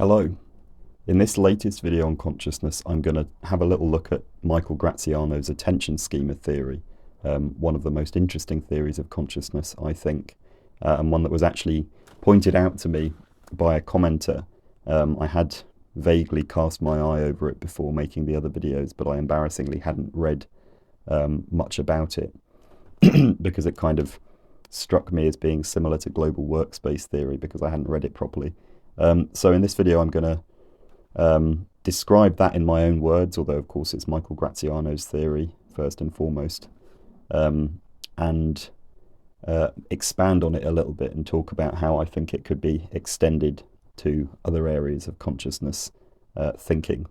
Hello. In this latest video on consciousness, I'm going to have a little look at Michael Graziano's attention schema theory, one of the most interesting theories of consciousness, I think, and one that was actually pointed out to me by a commenter. I had vaguely cast my eye over it before making the other videos, but I embarrassingly hadn't read much about it because it kind of struck me as being similar to global workspace theory because I hadn't read it properly. So in this video I'm going to describe that in my own words, although of course it's Michael Graziano's theory first and foremost, and expand on it a little bit and talk about how I think it could be extended to other areas of consciousness thinking.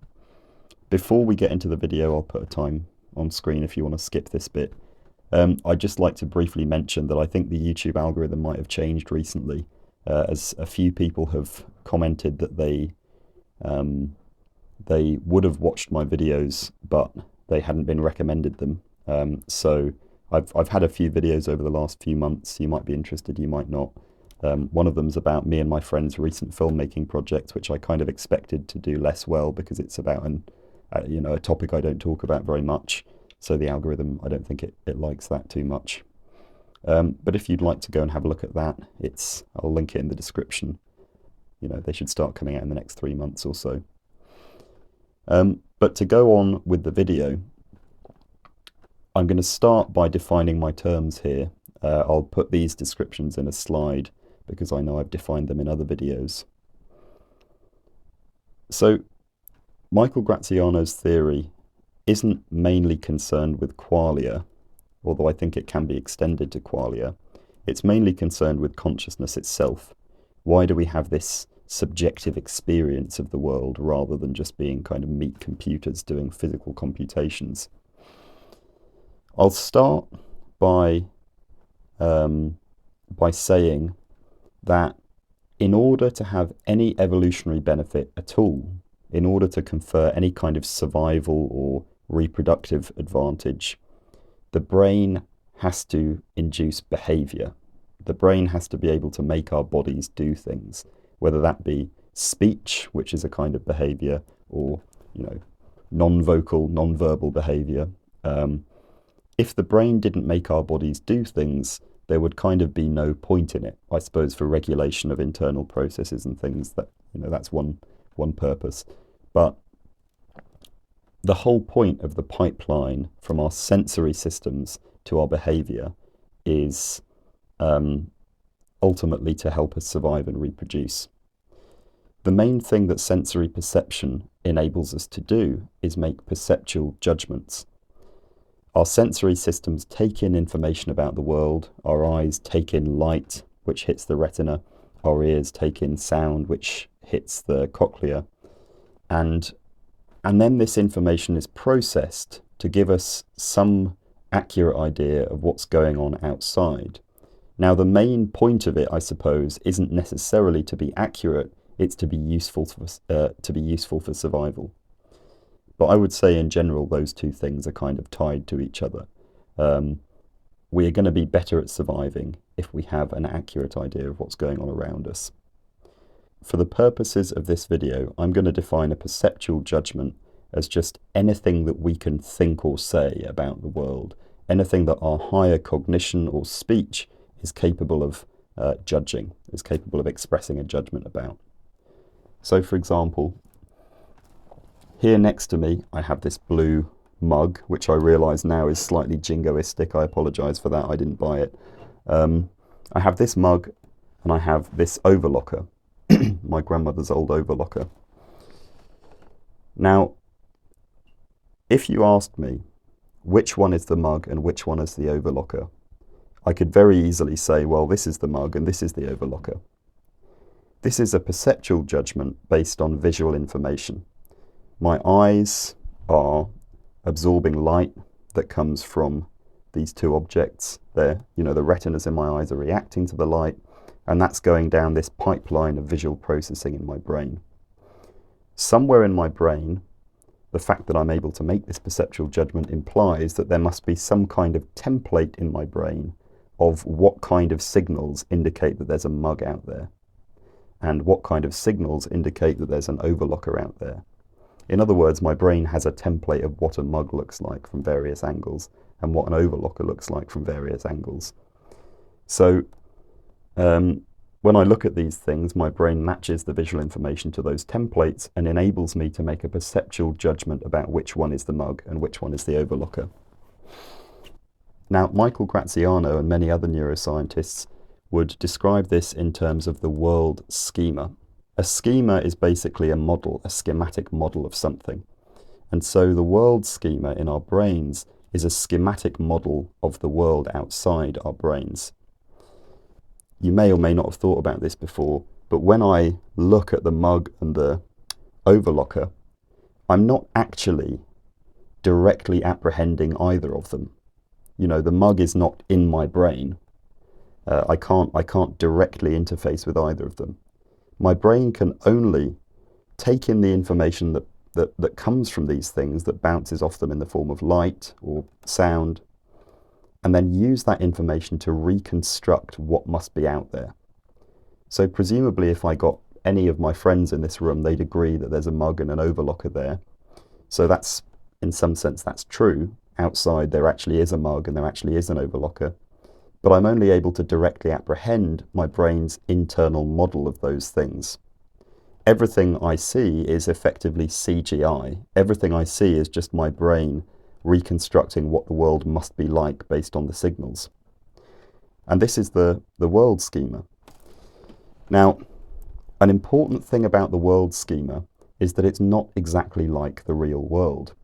Before we get into the video, I'll put a time on screen if you want to skip this bit. I'd just like to briefly mention that I think the YouTube algorithm might have changed recently, as a few people have commented that they would have watched my videos, but they hadn't been recommended them. So I've had a few videos over the last few months. You might be interested, you might not. One of them's about me and my friend's recent filmmaking project, which I kind of expected to do less well because it's about a topic I don't talk about very much. So the algorithm, I don't think it likes that too much. But if you'd like to go and have a look at that, I'll link it in the description. They should start coming out in the next 3 months or so. But to go on with the video, I'm going to start by defining my terms here. I'll put these descriptions in a slide because I know I've defined them in other videos. So Michael Graziano's theory isn't mainly concerned with qualia, although I think it can be extended to qualia. It's mainly concerned with consciousness itself. Why do we have this subjective experience of the world rather than just being kind of meat computers doing physical computations? I'll start by saying that in order to have any evolutionary benefit at all, in order to confer any kind of survival or reproductive advantage, the brain has to induce behavior. The brain has to be able to make our bodies do things, whether that be speech, which is a kind of behavior, or non-vocal, non-verbal behavior. If the brain didn't make our bodies do things, there would kind of be no point in it, I suppose, for regulation of internal processes and things. That's one purpose. But the whole point of the pipeline from our sensory systems to our behavior is ultimately to help us survive and reproduce. The main thing that sensory perception enables us to do is make perceptual judgments. Our sensory systems take in information about the world. Our eyes take in light, which hits the retina. Our ears take in sound, which hits the cochlea. And then this information is processed to give us some accurate idea of what's going on outside. Now, the main point of it, I suppose, isn't necessarily to be accurate. It's to be useful for survival. But I would say in general, those two things are kind of tied to each other. We are going to be better at surviving if we have an accurate idea of what's going on around us. For the purposes of this video, I'm going to define a perceptual judgment as just anything that we can think or say about the world, anything that our higher cognition or speech is capable of judging, is capable of expressing a judgment about. So, for example, here next to me, I have this blue mug, which I realise now is slightly jingoistic. I apologise for that. I didn't buy it. I have this mug and I have this overlocker, my grandmother's old overlocker. Now, if you asked me which one is the mug and which one is the overlocker, I could very easily say, well, this is the mug and this is the overlocker. This is a perceptual judgment based on visual information. My eyes are absorbing light that comes from these two objects. The retinas in my eyes are reacting to the light, and that's going down this pipeline of visual processing in my brain. Somewhere in my brain, the fact that I'm able to make this perceptual judgment implies that there must be some kind of template in my brain of what kind of signals indicate that there's a mug out there. and what kind of signals indicate that there's an overlocker out there. In other words, my brain has a template of what a mug looks like from various angles and what an overlocker looks like from various angles. So when I look at these things, my brain matches the visual information to those templates and enables me to make a perceptual judgment about which one is the mug and which one is the overlocker. Now, Michael Graziano and many other neuroscientists would describe this in terms of the world schema. A schema is basically a model, a schematic model of something. And so the world schema in our brains is a schematic model of the world outside our brains. You may or may not have thought about this before, but when I look at the mug and the overlocker, I'm not actually directly apprehending either of them. You know, the mug is not in my brain. I can't directly interface with either of them. My brain can only take in the information that comes from these things, that bounces off them in the form of light or sound, and then use that information to reconstruct what must be out there. So presumably if I got any of my friends in this room, they'd agree that there's a mug and an overlocker there. So that's, in some sense, that's true. Outside there actually is a mug and there actually is an overlocker. But I'm only able to directly apprehend my brain's internal model of those things. Everything I see is effectively CGI. Everything I see is just my brain reconstructing what the world must be like based on the signals. And this is the world schema. Now, an important thing about the world schema is that it's not exactly like the real world.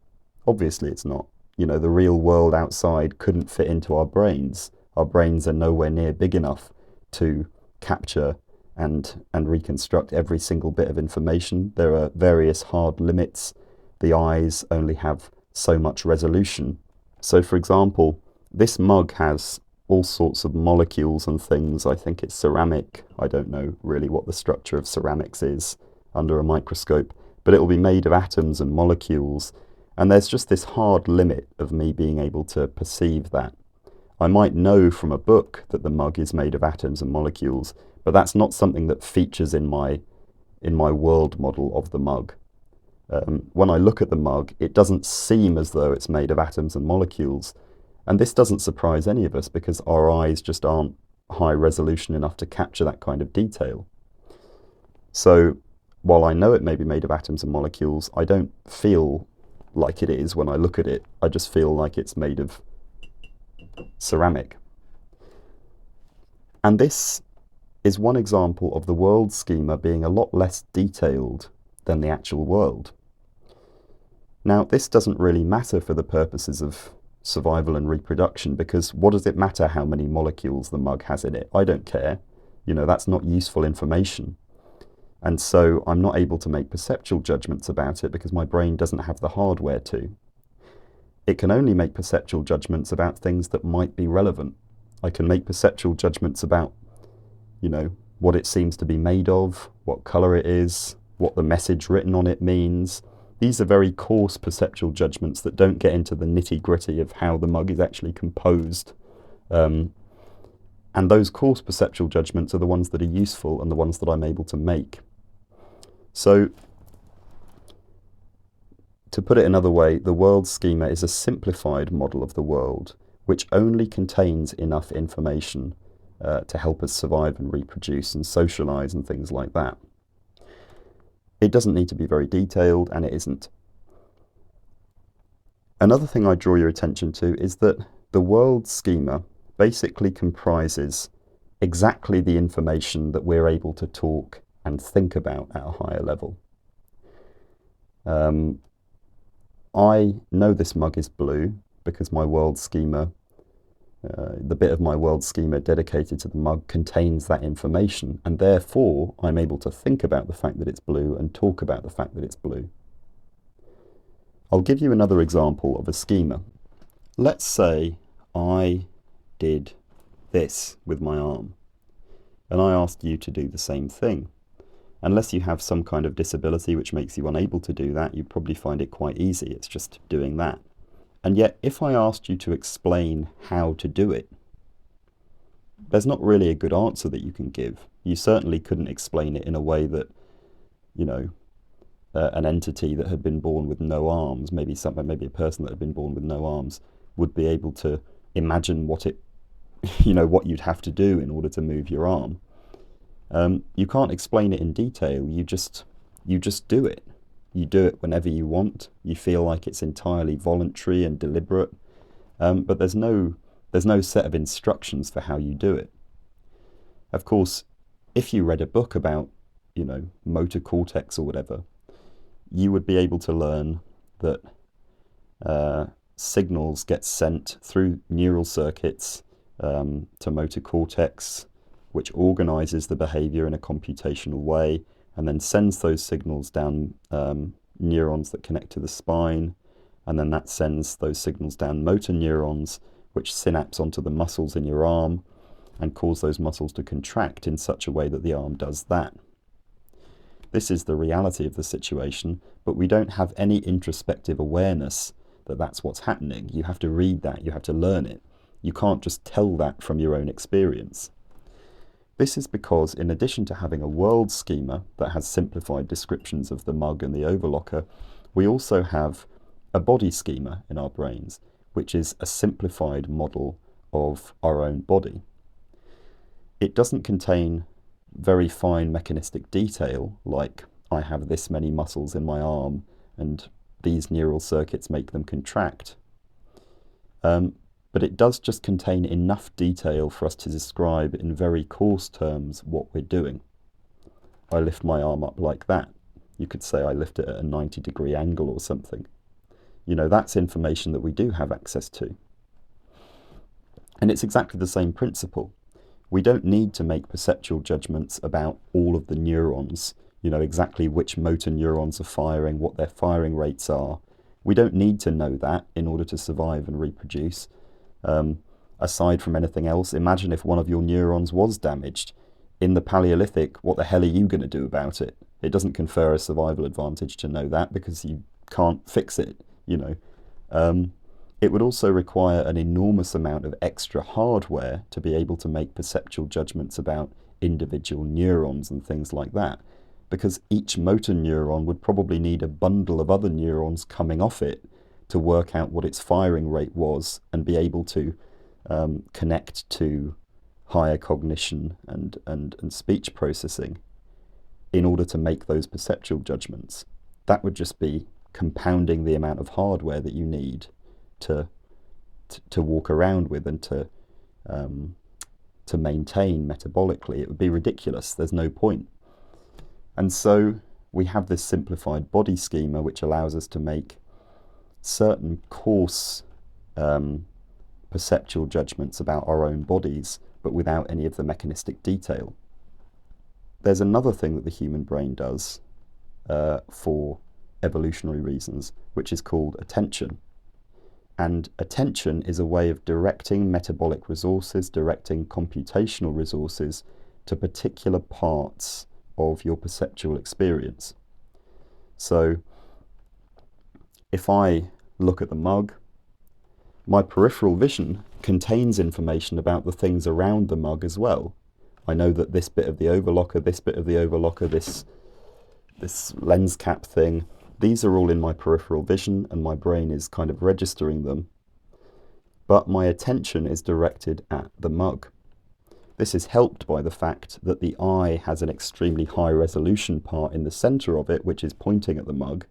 Obviously it's not. You know, the real world outside couldn't fit into our brains. Our brains are nowhere near big enough to capture and reconstruct every single bit of information. There are various hard limits. The eyes only have so much resolution. So for example, this mug has all sorts of molecules and things. I think it's ceramic. I don't know really what the structure of ceramics is under a microscope, but it will be made of atoms and molecules. And there's just this hard limit of me being able to perceive that. I might know from a book that the mug is made of atoms and molecules, but that's not something that features in my world model of the mug. When I look at the mug, it doesn't seem as though it's made of atoms and molecules. And this doesn't surprise any of us because our eyes just aren't high resolution enough to capture that kind of detail. So while I know it may be made of atoms and molecules, I don't feel like it is when I look at it. I just feel like it's made of ceramic. And this is one example of the world schema being a lot less detailed than the actual world. Now, this doesn't really matter for the purposes of survival and reproduction, because what does it matter how many molecules the mug has in it? I don't care. You know, that's not useful information. And so I'm not able to make perceptual judgments about it because my brain doesn't have the hardware to. It can only make perceptual judgments about things that might be relevant. I can make perceptual judgments about, you know, what it seems to be made of, what color it is, what the message written on it means. These are very coarse perceptual judgments that don't get into the nitty-gritty of how the mug is actually composed. And those coarse perceptual judgments are the ones that are useful and the ones that I'm able to make. So, to put it another way, the world schema is a simplified model of the world, which only contains enough information to help us survive and reproduce and socialize and things like that. It doesn't need to be very detailed, and it isn't. Another thing I draw your attention to is that the world schema basically comprises exactly the information that we're able to talk and think about at a higher level. I know this mug is blue because my world schema, the bit of my world schema dedicated to the mug contains that information, and therefore I'm able to think about the fact that it's blue and talk about the fact that it's blue. I'll give you another example of a schema. Let's say I did this with my arm, and I asked you to do the same thing. Unless you have some kind of disability which makes you unable to do that, you probably find it quite easy. It's just doing that. And yet, if I asked you to explain how to do it, there's not really a good answer that you can give. You certainly couldn't explain it in a way that, you know, an entity that had been born with no arms, maybe a person that had been born with no arms, would be able to imagine what it, you know, what you'd have to do in order to move your arm. You can't explain it in detail. You just do it. You do it whenever you want. You feel like it's entirely voluntary and deliberate, but there's no set of instructions for how you do it. Of course, if you read a book about, you know, motor cortex or whatever, you would be able to learn that signals get sent through neural circuits to motor cortex, which organizes the behavior in a computational way, and then sends those signals down neurons that connect to the spine, and then that sends those signals down motor neurons, which synapse onto the muscles in your arm and cause those muscles to contract in such a way that the arm does that. This is the reality of the situation, but we don't have any introspective awareness that that's what's happening. You have to read that, you have to learn it. You can't just tell that from your own experience. This is because, in addition to having a world schema that has simplified descriptions of the mug and the overlocker, we also have a body schema in our brains, which is a simplified model of our own body. It doesn't contain very fine mechanistic detail, like I have this many muscles in my arm and these neural circuits make them contract. But it does just contain enough detail for us to describe in very coarse terms what we're doing. I lift my arm up like that. You could say I lift it at a 90-degree angle or something. You know, that's information that we do have access to. And it's exactly the same principle. We don't need to make perceptual judgments about all of the neurons, you know, exactly which motor neurons are firing, what their firing rates are. We don't need to know that in order to survive and reproduce. Aside from anything else, imagine if one of your neurons was damaged. In the Paleolithic, what the hell are you going to do about it? It doesn't confer a survival advantage to know that because you can't fix it, you know. It would also require an enormous amount of extra hardware to be able to make perceptual judgments about individual neurons and things like that, because each motor neuron would probably need a bundle of other neurons coming off it to work out what its firing rate was and be able to connect to higher cognition and speech processing in order to make those perceptual judgments. That would just be compounding the amount of hardware that you need to walk around with and to maintain metabolically. It would be ridiculous. There's no point. And so we have this simplified body schema which allows us to make certain coarse perceptual judgments about our own bodies, but without any of the mechanistic detail. There's another thing that the human brain does for evolutionary reasons, which is called attention. And attention is a way of directing metabolic resources, directing computational resources to particular parts of your perceptual experience. So if I look at the mug, my peripheral vision contains information about the things around the mug as well. I know that this bit of the overlocker, this bit of the overlocker, this lens cap thing, these are all in my peripheral vision and my brain is kind of registering them. But my attention is directed at the mug. This is helped by the fact that the eye has an extremely high resolution part in the center of it, which is pointing at the mug.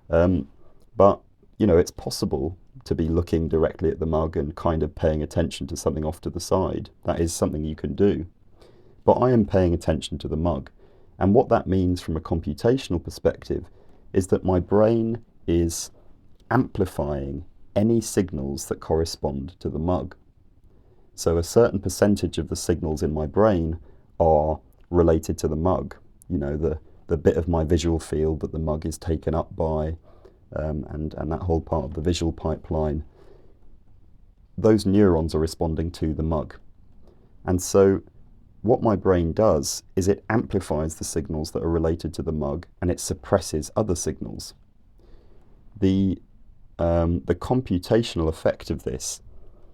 But, you know, it's possible to be looking directly at the mug and kind of paying attention to something off to the side. That is something you can do. But I am paying attention to the mug. And what that means from a computational perspective is that my brain is amplifying any signals that correspond to the mug. So a certain percentage of the signals in my brain are related to the mug. You know, the bit of my visual field that the mug is taken up by, and that whole part of the visual pipeline, those neurons are responding to the mug. And so what my brain does is it amplifies the signals that are related to the mug and it suppresses other signals. The computational effect of this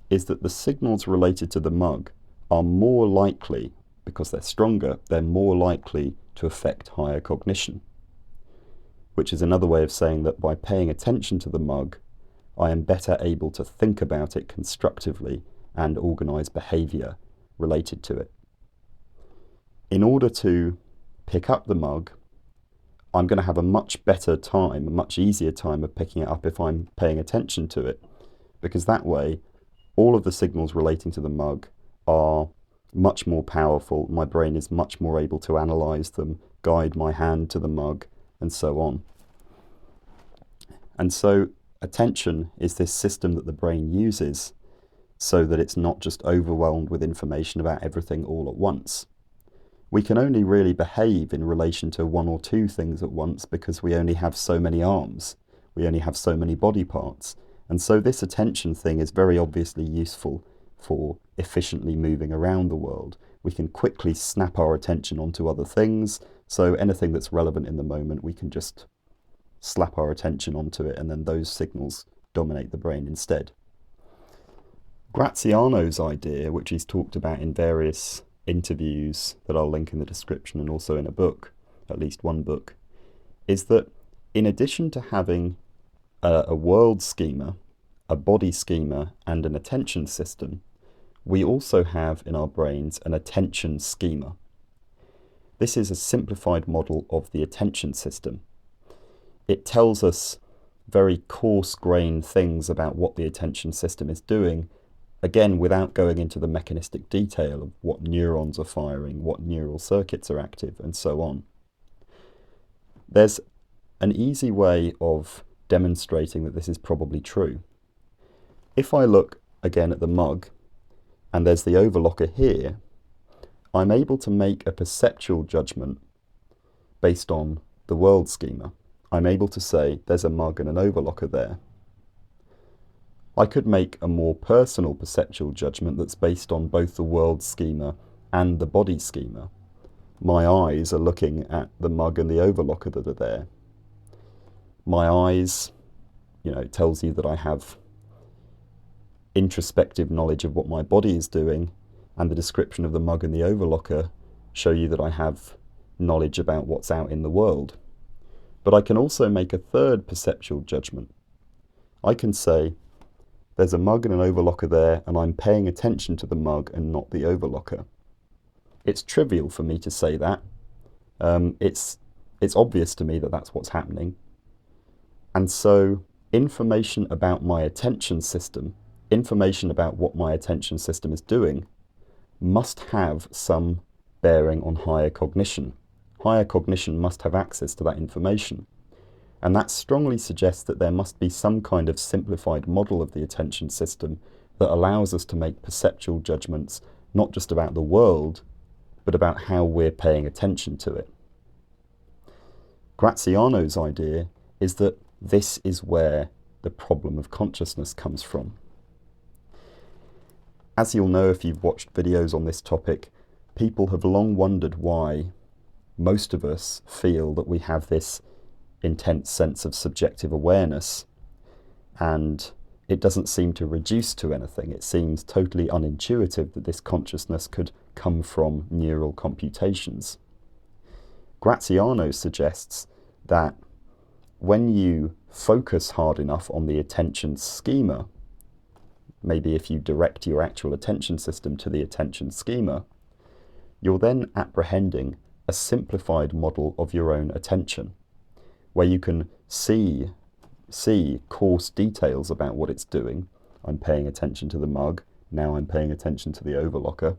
is that the signals related to the mug are more likely, because they're stronger, they're more likely to affect higher cognition. Which is another way of saying that by paying attention to the mug, I am better able to think about it constructively and organise behaviour related to it. In order to pick up the mug, I'm going to have a much better time, a much easier time of picking it up if I'm paying attention to it, because that way all of the signals relating to the mug are much more powerful. My brain is much more able to analyse them, guide my hand to the mug, and so on. And so attention is this system that the brain uses so that it's not just overwhelmed with information about everything all at once. We can only really behave in relation to one or two things at once because we only have so many arms, we only have so many body parts, and so this attention thing is very obviously useful for efficiently moving around the world. We can quickly snap our attention onto other things, so anything that's relevant in the moment we can just slap our attention onto it, and then those signals dominate the brain instead. Graziano's idea, which he's talked about in various interviews that I'll link in the description and also in a book, at least one book, is that in addition to having a world schema, a body schema, and an attention system, we also have in our brains an attention schema. This is a simplified model of the attention system. It tells us very coarse-grained things about what the attention system is doing, again, without going into the mechanistic detail of what neurons are firing, what neural circuits are active, and so on. There's an easy way of demonstrating that this is probably true. If I look again at the mug, and there's the overlocker here, I'm able to make a perceptual judgment based on the world schema. I'm able to say there's a mug and an overlocker there. I could make a more personal perceptual judgment that's based on both the world schema and the body schema. My eyes are looking at the mug and the overlocker that are there. My eyes, tells you that I have introspective knowledge of what my body is doing, and the description of the mug and the overlocker show you that I have knowledge about what's out in the world. But I can also make a third perceptual judgment. I can say, there's a mug and an overlocker there, and I'm paying attention to the mug and not the overlocker. It's trivial for me to say that. It's obvious to me that that's what's happening. And so information about my attention system, information about what my attention system is doing, must have some bearing on higher cognition. Higher cognition must have access to that information. And that strongly suggests that there must be some kind of simplified model of the attention system that allows us to make perceptual judgments, not just about the world, but about how we're paying attention to it. Graziano's idea is that this is where the problem of consciousness comes from. As you'll know if you've watched videos on this topic, people have long wondered why most of us feel that we have this intense sense of subjective awareness, and it doesn't seem to reduce to anything. It seems totally unintuitive that this consciousness could come from neural computations. Graziano suggests that when you focus hard enough on the attention schema, maybe if you direct your actual attention system to the attention schema, you're then apprehending a simplified model of your own attention, where you can see coarse details about what it's doing. I'm paying attention to the mug, now I'm paying attention to the overlocker.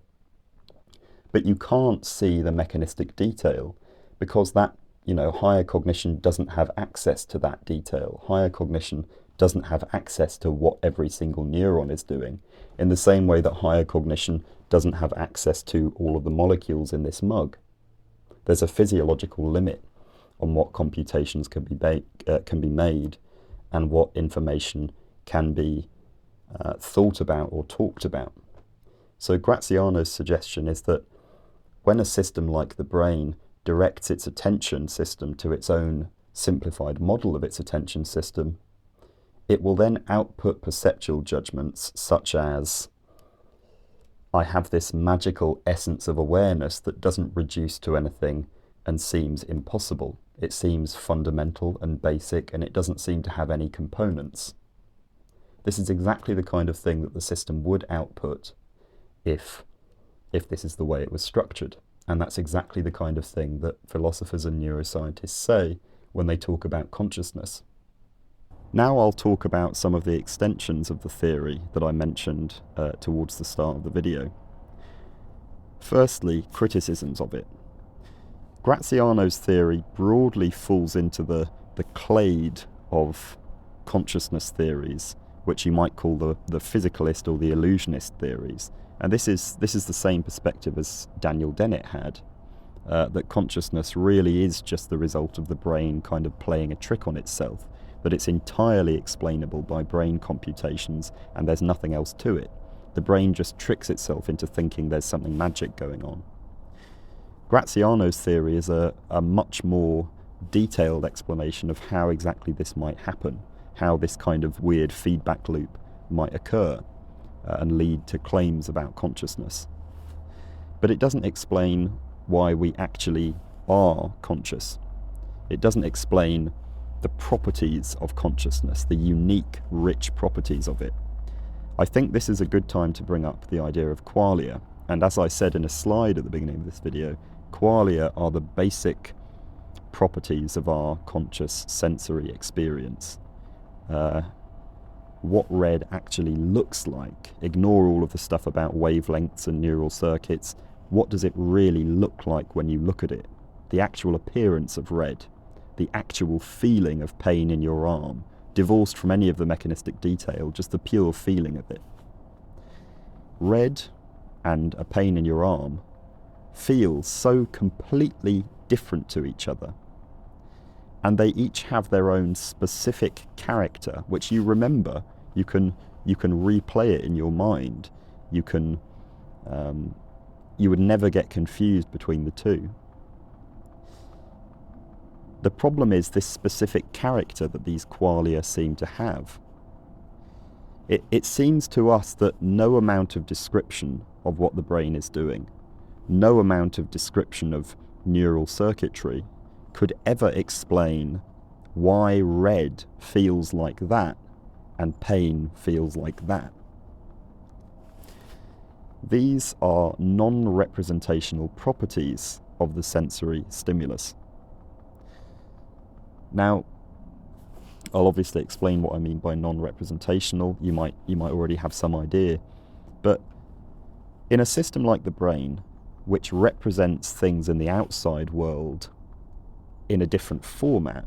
But you can't see the mechanistic detail because that, higher cognition doesn't have access to that detail. Higher cognition doesn't have access to what every single neuron is doing, in the same way that higher cognition doesn't have access to all of the molecules in this mug. There's a physiological limit on what computations can be made and what information can be thought about or talked about. So Graziano's suggestion is that when a system like the brain directs its attention system to its own simplified model of its attention system, it will then output perceptual judgments such as I have this magical essence of awareness that doesn't reduce to anything and seems impossible. It seems fundamental and basic, and it doesn't seem to have any components. This is exactly the kind of thing that the system would output if this is the way it was structured. And that's exactly the kind of thing that philosophers and neuroscientists say when they talk about consciousness. Now I'll talk about some of the extensions of the theory that I mentioned towards the start of the video. Firstly, criticisms of it. Graziano's theory broadly falls into the clade of consciousness theories, which you might call the physicalist or the illusionist theories. And this is the same perspective as Daniel Dennett had, that consciousness really is just the result of the brain kind of playing a trick on itself, that it's entirely explainable by brain computations and there's nothing else to it. The brain just tricks itself into thinking there's something magic going on. Graziano's theory is a much more detailed explanation of how exactly this might happen, how this kind of weird feedback loop might occur and lead to claims about consciousness. But it doesn't explain why we actually are conscious. It doesn't explain the properties of consciousness, the unique, rich properties of it. I think this is a good time to bring up the idea of qualia, and as I said in a slide at the beginning of this video, qualia are the basic properties of our conscious sensory experience. What red actually looks like, ignore all of the stuff about wavelengths and neural circuits, what does it really look like when you look at it? The actual appearance of red, the actual feeling of pain in your arm, divorced from any of the mechanistic detail, just the pure feeling of it. Red and a pain in your arm feel so completely different to each other. And they each have their own specific character, which you remember. You can replay it in your mind. You would never get confused between the two. The problem is this specific character that these qualia seem to have. It seems to us that no amount of description of what the brain is doing, no amount of description of neural circuitry could ever explain why red feels like that and pain feels like that. These are non-representational properties of the sensory stimulus. Now, I'll obviously explain what I mean by non-representational. You might already have some idea. But in a system like the brain, which represents things in the outside world in a different format,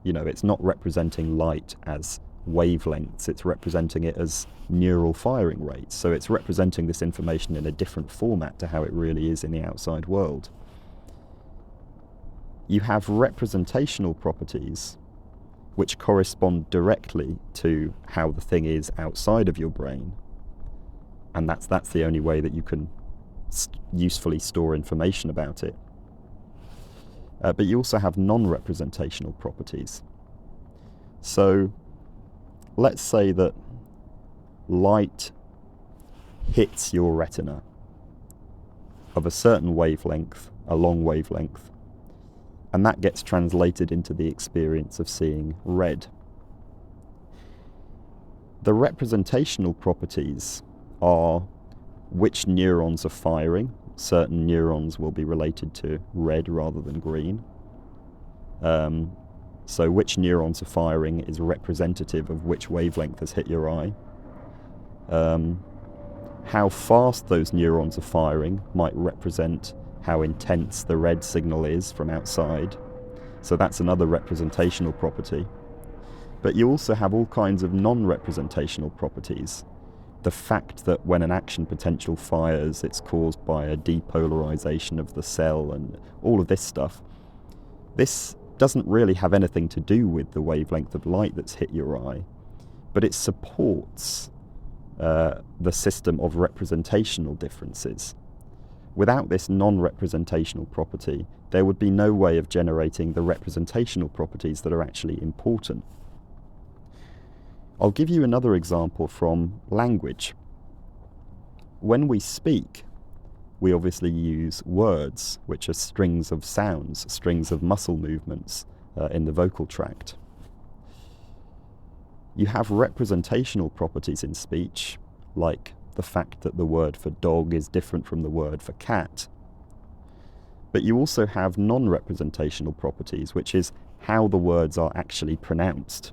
it's not representing light as wavelengths, it's representing it as neural firing rates. So it's representing this information in a different format to how it really is in the outside world. You have representational properties which correspond directly to how the thing is outside of your brain, and that's the only way that you can usefully store information about it. But you also have non-representational properties. So let's say that light hits your retina of a certain wavelength, a long wavelength, and that gets translated into the experience of seeing red. The representational properties are which neurons are firing. Certain neurons will be related to red rather than green. So which neurons are firing is representative of which wavelength has hit your eye. How fast those neurons are firing might represent how intense the red signal is from outside. So that's another representational property. But you also have all kinds of non-representational properties. The fact that when an action potential fires, it's caused by a depolarization of the cell and all of this stuff. This doesn't really have anything to do with the wavelength of light that's hit your eye, but it supports the system of representational differences. Without this non-representational property, there would be no way of generating the representational properties that are actually important. I'll give you another example from language. when we speak, we obviously use words, which are strings of sounds, strings of muscle movements in the vocal tract. You have representational properties in speech, like the fact that the word for dog is different from the word for cat. But you also have non-representational properties, which is how the words are actually pronounced.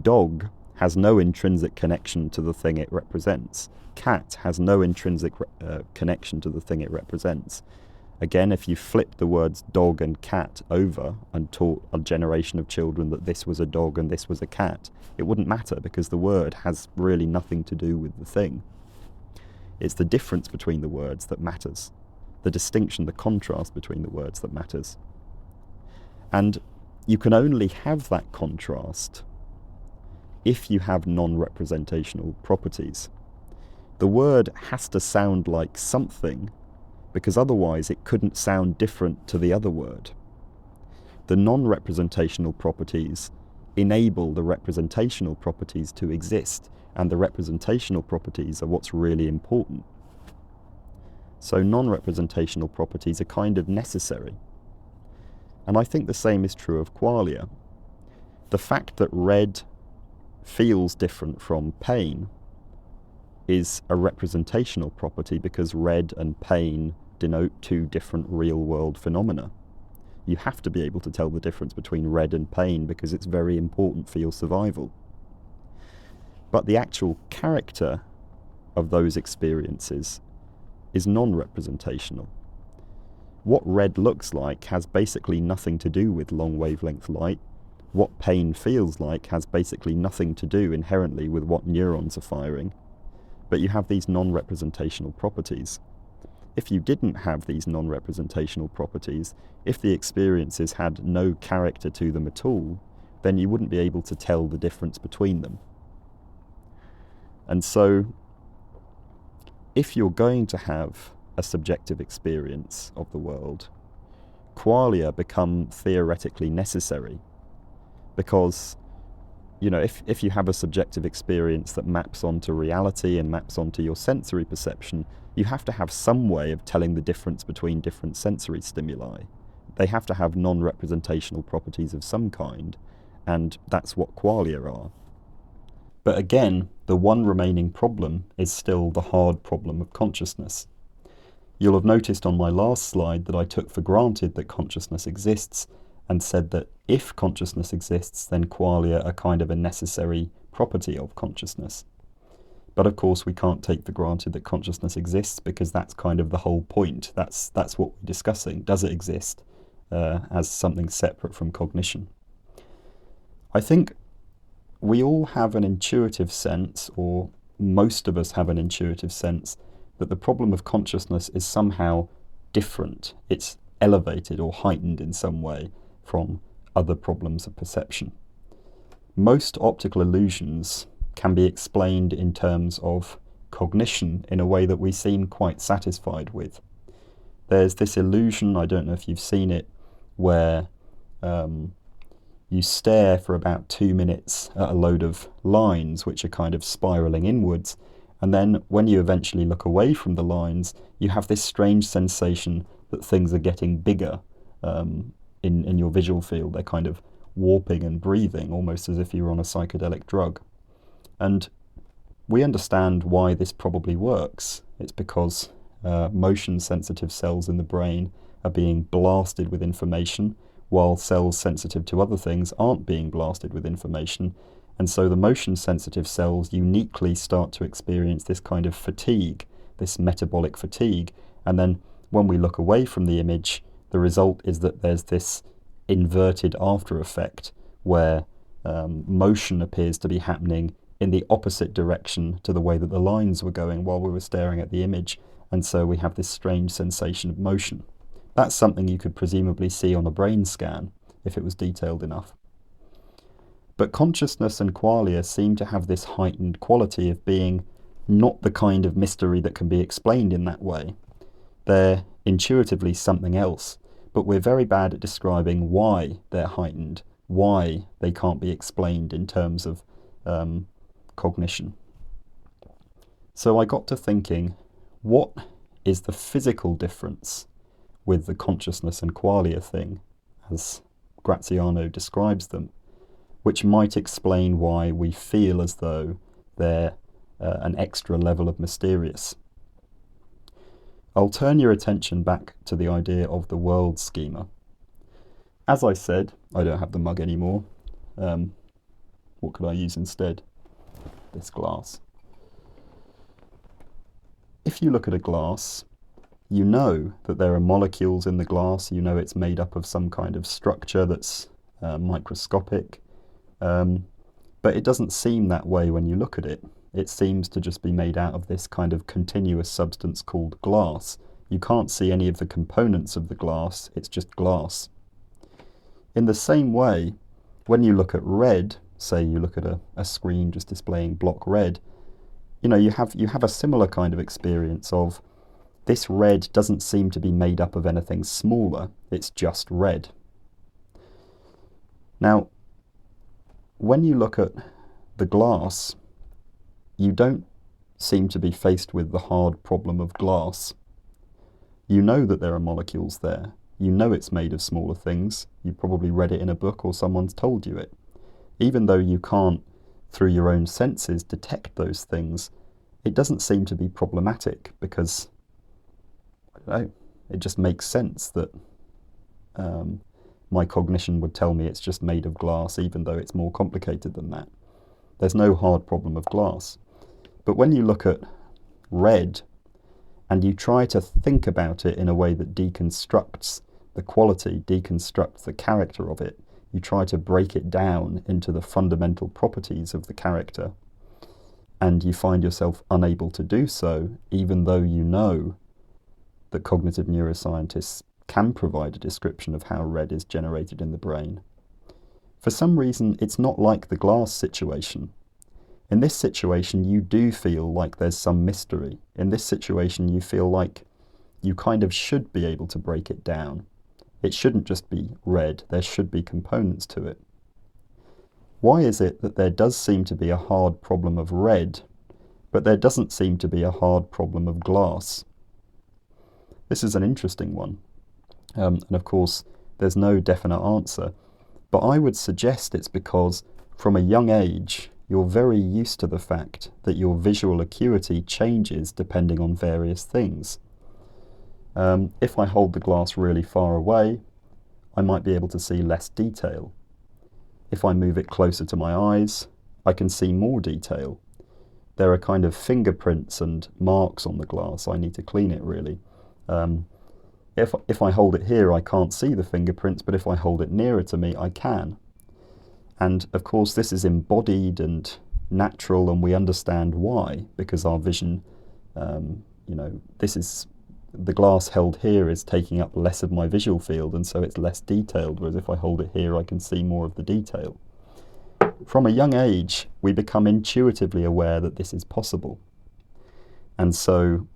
Dog has no intrinsic connection to the thing it represents. Cat has no intrinsic connection to the thing it represents. Again, if you flip the words dog and cat over and taught a generation of children that this was a dog and this was a cat, it wouldn't matter because the word has really nothing to do with the thing. It's the difference between the words that matters. The distinction, the contrast between the words that matters. And you can only have that contrast if you have non-representational properties. The word has to sound like something, because otherwise it couldn't sound different to the other word. The non-representational properties enable the representational properties to exist, and the representational properties are what's really important. So non-representational properties are kind of necessary. And I think the same is true of qualia. The fact that red feels different from pain is a representational property because red and pain denote two different real-world phenomena. You have to be able to tell the difference between red and pain because it's very important for your survival. But the actual character of those experiences is non-representational. What red looks like has basically nothing to do with long wavelength light. What pain feels like has basically nothing to do inherently with what neurons are firing. But you have these non-representational properties. If you didn't have these non-representational properties, if the experiences had no character to them at all, then you wouldn't be able to tell the difference between them. And so, if you're going to have a subjective experience of the world, qualia become theoretically necessary. Because, if you have a subjective experience that maps onto reality and maps onto your sensory perception, you have to have some way of telling the difference between different sensory stimuli. They have to have non-representational properties of some kind, and that's what qualia are. But again, the one remaining problem is still the hard problem of consciousness. You'll have noticed on my last slide that I took for granted that consciousness exists, and said that if consciousness exists, then qualia are kind of a necessary property of consciousness. But of course we can't take for granted that consciousness exists, because that's kind of the whole point. That's what we're discussing. Does it exist as something separate from cognition? I think we all have an intuitive sense, or most of us have an intuitive sense, that the problem of consciousness is somehow different. It's elevated or heightened in some way from other problems of perception. Most optical illusions can be explained in terms of cognition in a way that we seem quite satisfied with. There's this illusion, I don't know if you've seen it, where you stare for about 2 minutes at a load of lines which are kind of spiraling inwards, and then when you eventually look away from the lines, you have this strange sensation that things are getting bigger in your visual field. They're kind of warping and breathing, almost as if you were on a psychedelic drug. And we understand why this probably works. It's because motion-sensitive cells in the brain are being blasted with information, while cells sensitive to other things aren't being blasted with information. And so the motion-sensitive cells uniquely start to experience this kind of fatigue, this metabolic fatigue. And then when we look away from the image, the result is that there's this inverted after effect where motion appears to be happening in the opposite direction to the way that the lines were going while we were staring at the image. And so we have this strange sensation of motion. That's something you could presumably see on a brain scan if it was detailed enough. But consciousness and qualia seem to have this heightened quality of being not the kind of mystery that can be explained in that way. They're intuitively something else, but we're very bad at describing why they're heightened, why they can't be explained in terms of cognition. So I got to thinking, what is the physical difference with the consciousness and qualia thing, as Graziano describes them, which might explain why we feel as though they're an extra level of mysterious. I'll turn your attention back to the idea of the world schema. As I said, I don't have the mug anymore. What could I use instead? This glass. If you look at a glass, you know that there are molecules in the glass, you know it's made up of some kind of structure that's microscopic, but it doesn't seem that way when you look at it. It seems to just be made out of this kind of continuous substance called glass. You can't see any of the components of the glass, it's just glass. In the same way, when you look at red, say you look at a screen just displaying block red, you have a similar kind of experience of this red doesn't seem to be made up of anything smaller, it's just red. Now, when you look at the glass, you don't seem to be faced with the hard problem of glass. You know that there are molecules there. You know it's made of smaller things. You probably read it in a book or someone's told you it. Even though you can't, through your own senses, detect those things, it doesn't seem to be problematic because, I don't know, it just makes sense that my cognition would tell me it's just made of glass, even though it's more complicated than that. There's no hard problem of glass. But when you look at red and you try to think about it in a way that deconstructs the quality, deconstructs the character of it, you try to break it down into the fundamental properties of the character, and you find yourself unable to do so, even though you know that cognitive neuroscientists can provide a description of how red is generated in the brain. For some reason, it's not like the glass situation. In this situation, you do feel like there's some mystery. In this situation, you feel like you kind of should be able to break it down. It shouldn't just be red, there should be components to it. Why is it that there does seem to be a hard problem of red, but there doesn't seem to be a hard problem of glass? This is an interesting one. And of course, there's no definite answer. But I would suggest it's because from a young age, you're very used to the fact that your visual acuity changes depending on various things. If I hold the glass really far away, I might be able to see less detail. If I move it closer to my eyes, I can see more detail. There are kind of fingerprints and marks on the glass. I need to clean it really. If I hold it here, I can't see the fingerprints, but if I hold it nearer to me, I can. And of course, this is embodied and natural, and we understand why, because our vision, this is the glass held here is taking up less of my visual field, and so it's less detailed, whereas if I hold it here, I can see more of the detail. From a young age, we become intuitively aware that this is possible. And so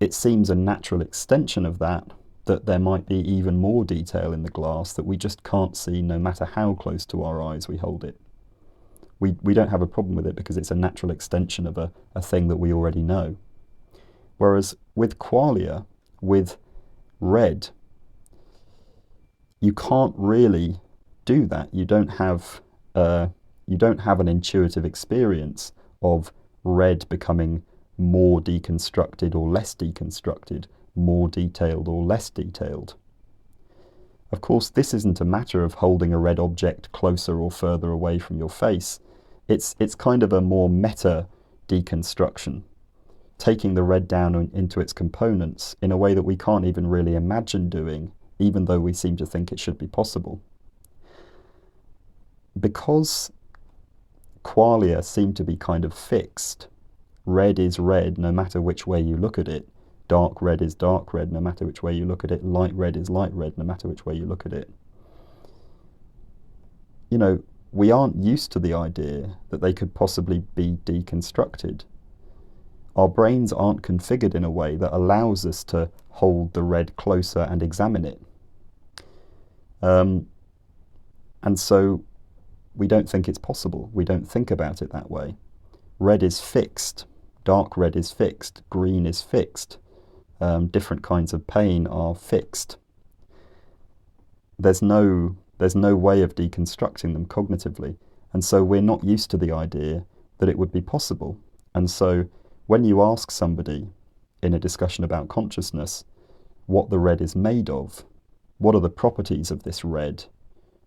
it seems a natural extension of that there might be even more detail in the glass that we just can't see no matter how close to our eyes we hold it. We don't have a problem with it because it's a natural extension of a thing that we already know. Whereas with qualia, with red, you can't really do that. You don't have an intuitive experience of red becoming more deconstructed or less deconstructed, more detailed or less detailed. Of course, this isn't a matter of holding a red object closer or further away from your face. It's kind of a more meta deconstruction, taking the red down into its components in a way that we can't even really imagine doing, even though we seem to think it should be possible. Because qualia seem to be kind of fixed, red is red no matter which way you look at it, dark red is dark red no matter which way you look at it, light red is light red no matter which way you look at it. We aren't used to the idea that they could possibly be deconstructed. Our brains aren't configured in a way that allows us to hold the red closer and examine it. And so we don't think it's possible. We don't think about it that way. Red is fixed. Dark red is fixed, green is fixed, different kinds of pain are fixed. There's no way of deconstructing them cognitively, and so we're not used to the idea that it would be possible. And so when you ask somebody in a discussion about consciousness what the red is made of, what are the properties of this red,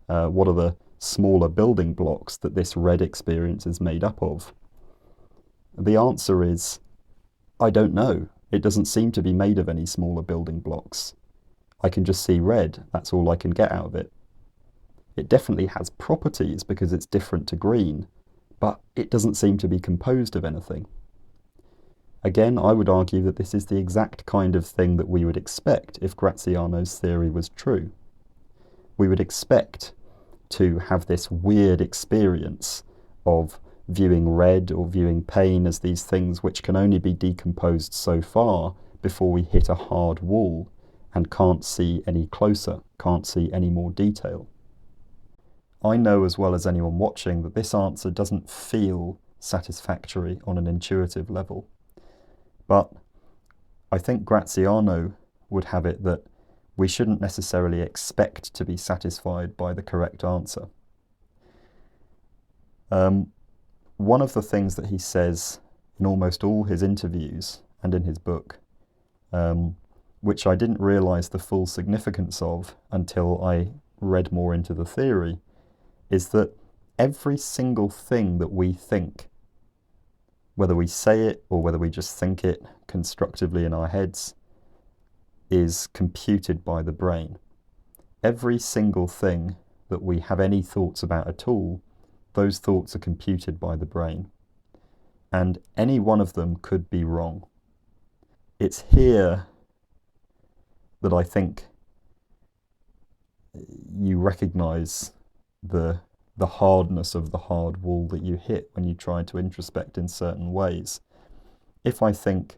what are the smaller building blocks that this red experience is made up of, the answer is, I don't know. It doesn't seem to be made of any smaller building blocks. I can just see red, that's all I can get out of it. It definitely has properties because it's different to green, but it doesn't seem to be composed of anything. Again, I would argue that this is the exact kind of thing that we would expect if Graziano's theory was true. We would expect to have this weird experience of viewing red or viewing pain as these things which can only be decomposed so far before we hit a hard wall and can't see any closer, can't see any more detail. I know as well as anyone watching that this answer doesn't feel satisfactory on an intuitive level, but I think Graziano would have it that we shouldn't necessarily expect to be satisfied by the correct answer. One of the things that he says in almost all his interviews and in his book, which I didn't realise the full significance of until I read more into the theory, is that every single thing that we think, whether we say it or whether we just think it constructively in our heads, is computed by the brain. Every single thing that we have any thoughts about at all, those thoughts are computed by the brain. And any one of them could be wrong. It's here that I think you recognise the hardness of the hard wall that you hit when you try to introspect in certain ways. If I think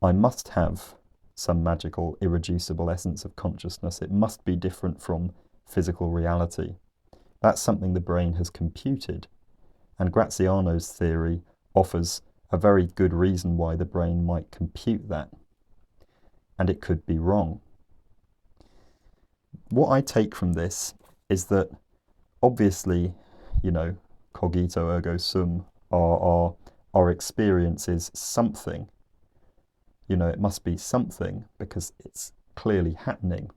I must have some magical, irreducible essence of consciousness, it must be different from physical reality. That's something the brain has computed, and Graziano's theory offers a very good reason why the brain might compute that, and it could be wrong. What I take from this is that obviously, cogito ergo sum, our experience is something. It must be something because it's clearly happening.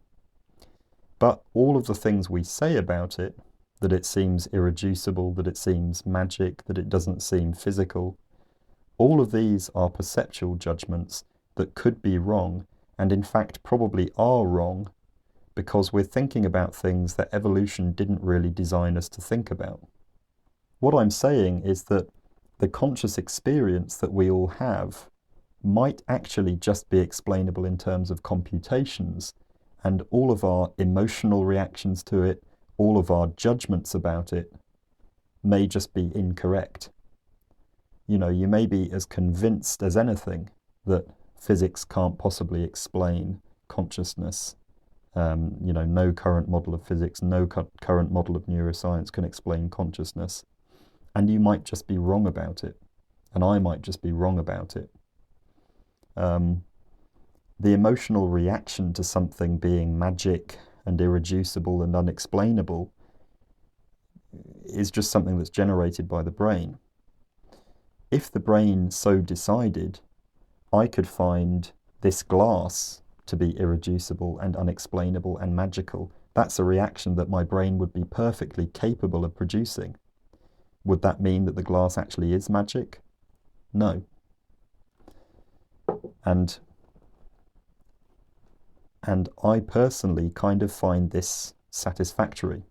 But all of the things we say about it, that it seems irreducible, that it seems magic, that it doesn't seem physical, all of these are perceptual judgments that could be wrong, and in fact probably are wrong, because we're thinking about things that evolution didn't really design us to think about. What I'm saying is that the conscious experience that we all have might actually just be explainable in terms of computations, and all of our emotional reactions to it, all of our judgments about it, may just be incorrect. You may be as convinced as anything that physics can't possibly explain consciousness. No current model of physics, no current model of neuroscience can explain consciousness. And you might just be wrong about it. And I might just be wrong about it. The emotional reaction to something being magic and irreducible and unexplainable is just something that's generated by the brain. If the brain so decided, I could find this glass to be irreducible and unexplainable and magical. That's a reaction that my brain would be perfectly capable of producing. Would that mean that the glass actually is magic? No. And I personally kind of find this satisfactory.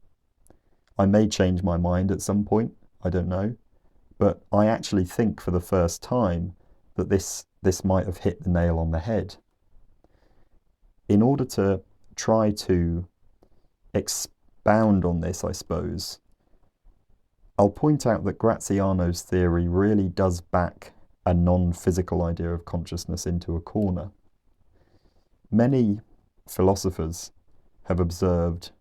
I may change my mind at some point, I don't know, but I actually think for the first time that this might have hit the nail on the head. In order to try to expound on this, I suppose, I'll point out that Graziano's theory really does back a non-physical idea of consciousness into a corner. Many philosophers have observed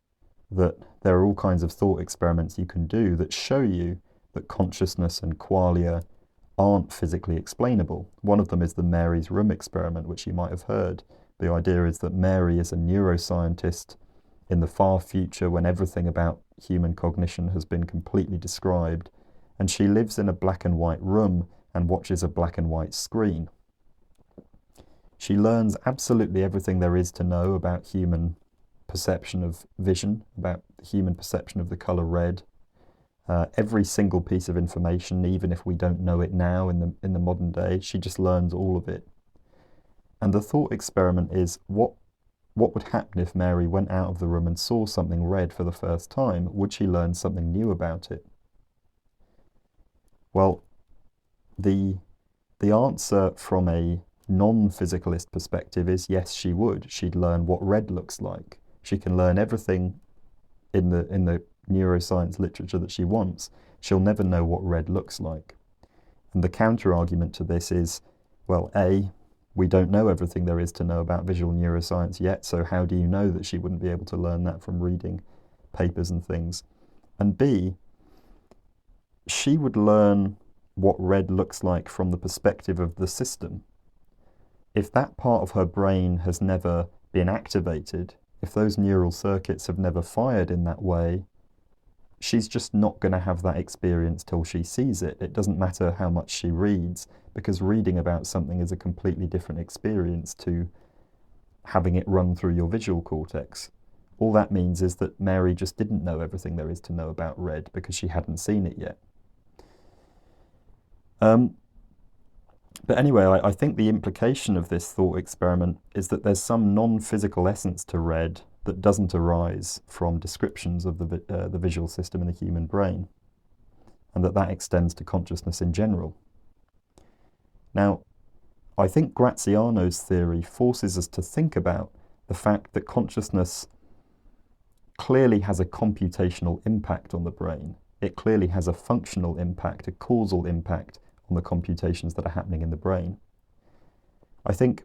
that there are all kinds of thought experiments you can do that show you that consciousness and qualia aren't physically explainable. One of them is the Mary's room experiment, which you might have heard. The idea is that Mary is a neuroscientist in the far future when everything about human cognition has been completely described, and she lives in a black and white room and watches a black and white screen. She learns absolutely everything there is to know about human perception of vision, about human perception of the colour red. Every single piece of information, even if we don't know it now in the modern day, she just learns all of it. And the thought experiment is, what would happen if Mary went out of the room and saw something red for the first time? Would she learn something new about it? Well, the answer from a non-physicalist perspective is yes, she would. She'd learn what red looks like. She can learn everything in the neuroscience literature that she wants. She'll never know what red looks like. And the counter-argument to this is, well, A, we don't know everything there is to know about visual neuroscience yet, so how do you know that she wouldn't be able to learn that from reading papers and things? And B, she would learn what red looks like from the perspective of the system. If that part of her brain has never been activated, if those neural circuits have never fired in that way, she's just not going to have that experience till she sees it. It doesn't matter how much she reads, because reading about something is a completely different experience to having it run through your visual cortex. All that means is that Mary just didn't know everything there is to know about red because she hadn't seen it yet. But anyway, I think the implication of this thought experiment is that there's some non-physical essence to red that doesn't arise from descriptions of the visual system in the human brain, and that extends to consciousness in general. Now, I think Graziano's theory forces us to think about the fact that consciousness clearly has a computational impact on the brain. It clearly has a functional impact, a causal impact on the computations that are happening in the brain. I think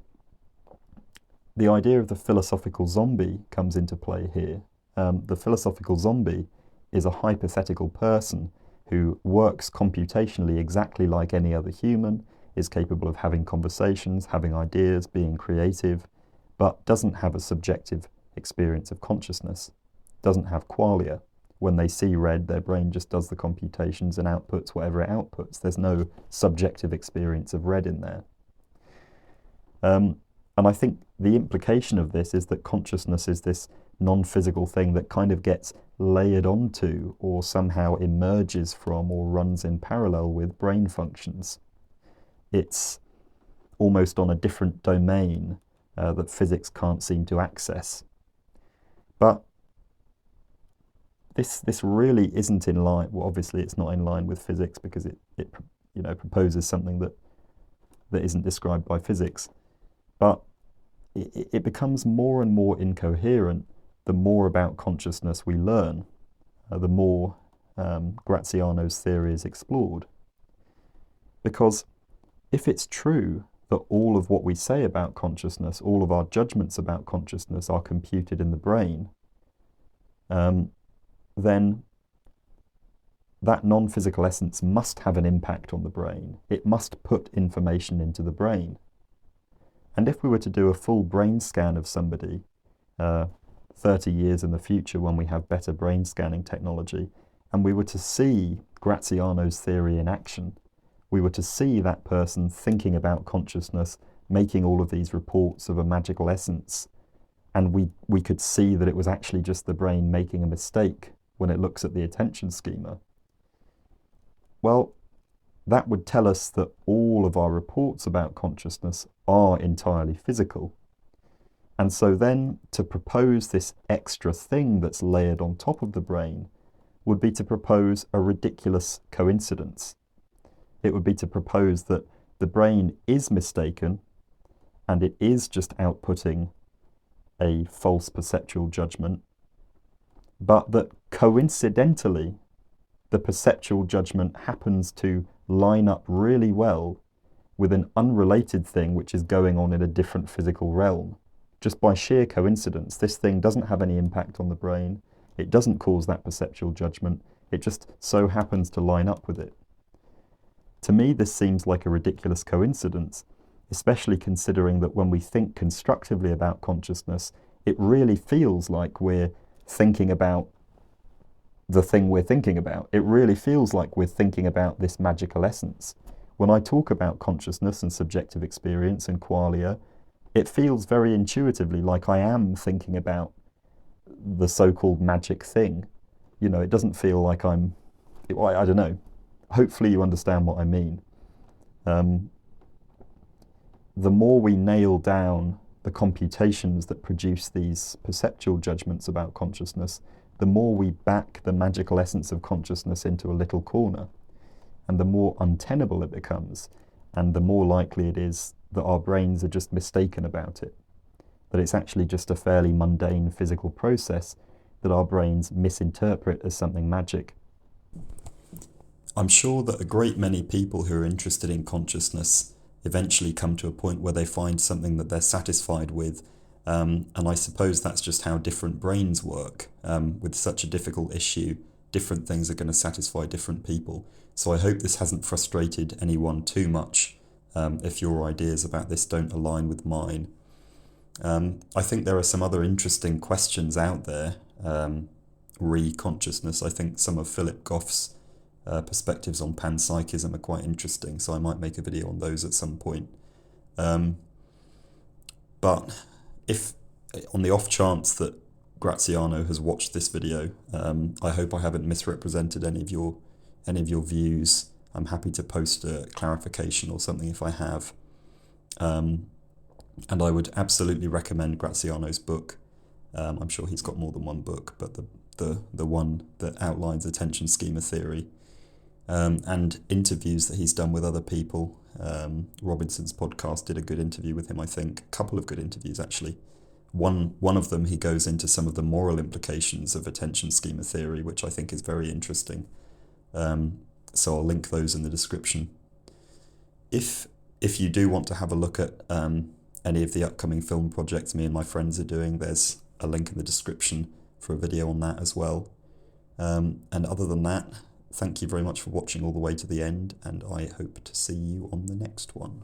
the idea of the philosophical zombie comes into play here. The philosophical zombie is a hypothetical person who works computationally exactly like any other human, is capable of having conversations, having ideas, being creative, but doesn't have a subjective experience of consciousness, doesn't have qualia. When they see red, their brain just does the computations and outputs whatever it outputs. There's no subjective experience of red in there. And I think the implication of this is that consciousness is this non-physical thing that kind of gets layered onto or somehow emerges from or runs in parallel with brain functions. It's almost on a different domain that physics can't seem to access. But this really isn't in line. Well, obviously it's not in line with physics because it proposes something that isn't described by physics. But it becomes more and more incoherent the more about consciousness we learn, the more Graziano's theory is explored. Because if it's true that all of what we say about consciousness, all of our judgments about consciousness are computed in the brain, then that non-physical essence must have an impact on the brain. It must put information into the brain. And if we were to do a full brain scan of somebody 30 years in the future when we have better brain scanning technology, and we were to see Graziano's theory in action, we were to see that person thinking about consciousness, making all of these reports of a magical essence, and we could see that it was actually just the brain making a mistake when it looks at the attention schema, well, that would tell us that all of our reports about consciousness are entirely physical. And so then to propose this extra thing that's layered on top of the brain would be to propose a ridiculous coincidence. It would be to propose that the brain is mistaken and it is just outputting a false perceptual judgment, but that coincidentally the perceptual judgment happens to line up really well with an unrelated thing which is going on in a different physical realm. Just by sheer coincidence, this thing doesn't have any impact on the brain, it doesn't cause that perceptual judgment, it just so happens to line up with it. To me, this seems like a ridiculous coincidence, especially considering that when we think constructively about consciousness, it really feels like we're thinking about the thing we're thinking about. It really feels like we're thinking about this magical essence. When I talk about consciousness and subjective experience and qualia, it feels very intuitively like I am thinking about the so-called magic thing. You know, it doesn't feel like I don't know. Hopefully you understand what I mean. The more we nail down the computations that produce these perceptual judgments about consciousness, the more we back the magical essence of consciousness into a little corner, and the more untenable it becomes, and the more likely it is that our brains are just mistaken about it, that it's actually just a fairly mundane physical process that our brains misinterpret as something magic. I'm sure that a great many people who are interested in consciousness eventually come to a point where they find something that they're satisfied with, and I suppose that's just how different brains work. With such a difficult issue, different things are going to satisfy different people. So I hope this hasn't frustrated anyone too much if your ideas about this don't align with mine. I think there are some other interesting questions out there re consciousness. I think some of Philip Goff's perspectives on panpsychism are quite interesting, so I might make a video on those at some point. But if, on the off chance that Graziano has watched this video, I hope I haven't misrepresented any of your views. I'm happy to post a clarification or something if I have. And I would absolutely recommend Graziano's book. I'm sure he's got more than one book, but the one that outlines attention schema theory, and interviews that he's done with other people. Robinson's podcast did a good interview with him, I think. A couple of good interviews, actually. One of them, he goes into some of the moral implications of attention schema theory, which I think is very interesting. So I'll link those in the description. If you do want to have a look at any of the upcoming film projects me and my friends are doing, there's a link in the description for a video on that as well. And other than that, thank you very much for watching all the way to the end, and I hope to see you on the next one.